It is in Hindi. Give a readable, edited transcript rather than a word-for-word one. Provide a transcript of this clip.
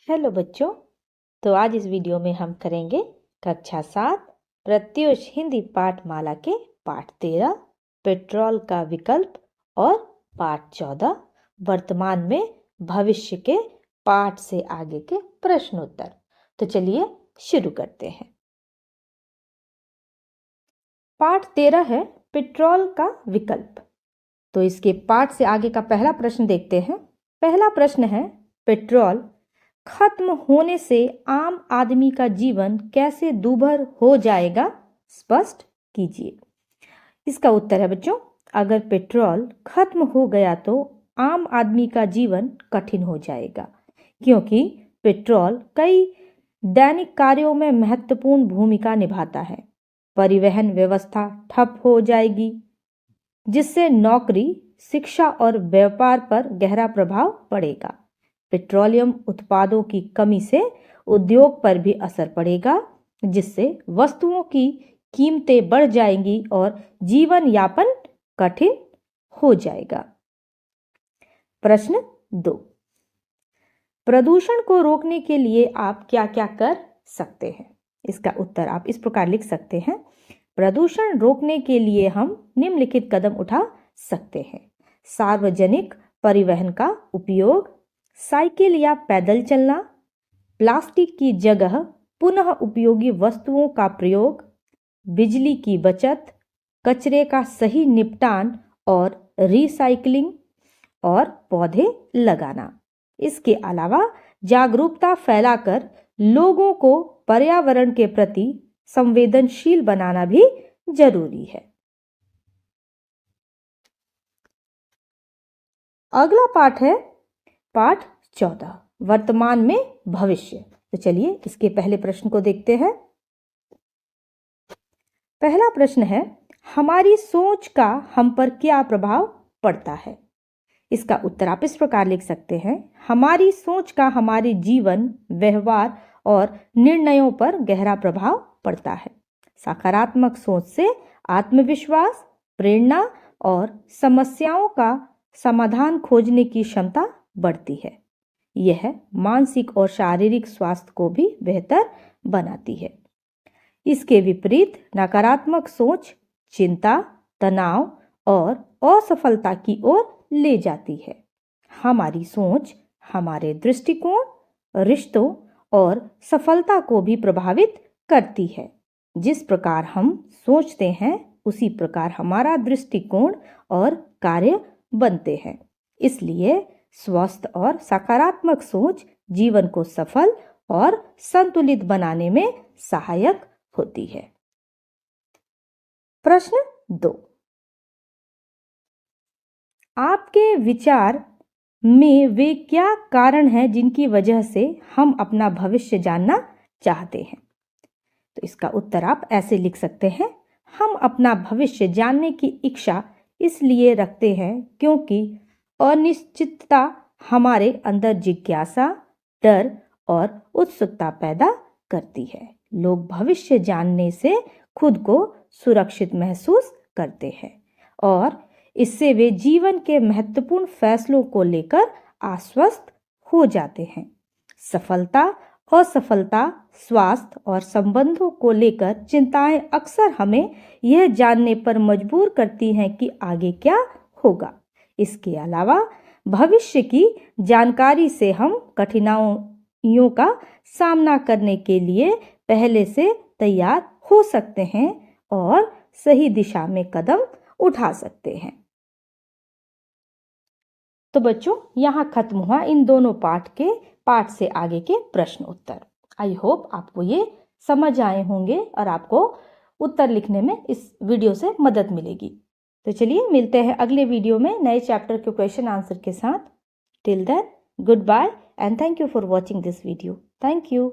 हेलो बच्चों। तो आज इस वीडियो में हम करेंगे कक्षा 7 प्रत्यूष हिंदी पाठमाला के पाठ 13 पेट्रोल का विकल्प और पाठ 14 वर्तमान में भविष्य के पाठ से आगे के प्रश्नोत्तर। तो चलिए शुरू करते हैं। पाठ 13 है पेट्रोल का विकल्प। तो इसके पाठ से आगे का पहला प्रश्न देखते हैं। पहला प्रश्न है, पेट्रोल खत्म होने से आम आदमी का जीवन कैसे दूभर हो जाएगा, स्पष्ट कीजिए। इसका उत्तर है बच्चों, अगर पेट्रोल खत्म हो गया तो आम आदमी का जीवन कठिन हो जाएगा, क्योंकि पेट्रोल कई दैनिक कार्यों में महत्वपूर्ण भूमिका निभाता है। परिवहन व्यवस्था ठप हो जाएगी, जिससे नौकरी, शिक्षा और व्यापार पर गहरा प्रभाव पड़ेगा। पेट्रोलियम उत्पादों की कमी से उद्योग पर भी असर पड़ेगा, जिससे वस्तुओं की कीमतें बढ़ जाएंगी और जीवन यापन कठिन हो जाएगा। प्रश्न 2, प्रदूषण को रोकने के लिए आप क्या क्या कर सकते हैं? इसका उत्तर आप इस प्रकार लिख सकते हैं। प्रदूषण रोकने के लिए हम निम्नलिखित कदम उठा सकते हैं। सार्वजनिक परिवहन का उपयोग, साइकिल या पैदल चलना, प्लास्टिक की जगह पुनः उपयोगी वस्तुओं का प्रयोग, बिजली की बचत, कचरे का सही निपटान और रिसाइकलिंग और पौधे लगाना। इसके अलावा जागरूकता फैलाकर लोगों को पर्यावरण के प्रति संवेदनशील बनाना भी जरूरी है। अगला पाठ है पाठ 14 वर्तमान में भविष्य। तो चलिए इसके पहले प्रश्न को देखते हैं। पहला प्रश्न है, हमारी सोच का हम पर क्या प्रभाव पड़ता है? इसका उत्तर आप इस प्रकार लिख सकते हैं। हमारी सोच का हमारे जीवन, व्यवहार और निर्णयों पर गहरा प्रभाव पड़ता है। सकारात्मक सोच से आत्मविश्वास, प्रेरणा और समस्याओं का समाधान खोजने की क्षमता बढ़ती है। यह मानसिक और शारीरिक स्वास्थ्य को भी बेहतर बनाती है। इसके विपरीत नकारात्मक सोच चिंता, तनाव और असफलता की ओर ले जाती है। हमारी सोच हमारे दृष्टिकोण, रिश्तों और सफलता को भी प्रभावित करती है। जिस प्रकार हम सोचते हैं, उसी प्रकार हमारा दृष्टिकोण और कार्य बनते हैं। इसलिए स्वस्थ और सकारात्मक सोच जीवन को सफल और संतुलित बनाने में सहायक होती है। प्रश्न 2, आपके विचार में वे क्या कारण हैं जिनकी वजह से हम अपना भविष्य जानना चाहते हैं? तो इसका उत्तर आप ऐसे लिख सकते हैं। हम अपना भविष्य जानने की इच्छा इसलिए रखते हैं क्योंकि अनिश्चितता हमारे अंदर जिज्ञासा, डर और उत्सुकता पैदा करती है। लोग भविष्य जानने से खुद को सुरक्षित महसूस करते हैं और इससे वे जीवन के महत्वपूर्ण फैसलों को लेकर आश्वस्त हो जाते हैं। सफलता, असफलता, स्वास्थ्य और संबंधों को लेकर चिंताएं अक्सर हमें यह जानने पर मजबूर करती हैं कि आगे क्या होगा। इसके अलावा भविष्य की जानकारी से हम कठिनाइयों का सामना करने के लिए पहले से तैयार हो सकते हैं और सही दिशा में कदम उठा सकते हैं। तो बच्चों, यहाँ खत्म हुआ इन दोनों पाठ से आगे के प्रश्न उत्तर। आई होप आपको ये समझ आए होंगे और आपको उत्तर लिखने में इस वीडियो से मदद मिलेगी। तो चलिए मिलते हैं अगले वीडियो में नए चैप्टर के क्वेश्चन आंसर के साथ। Till then, good bye and thank you for watching this video. Thank you.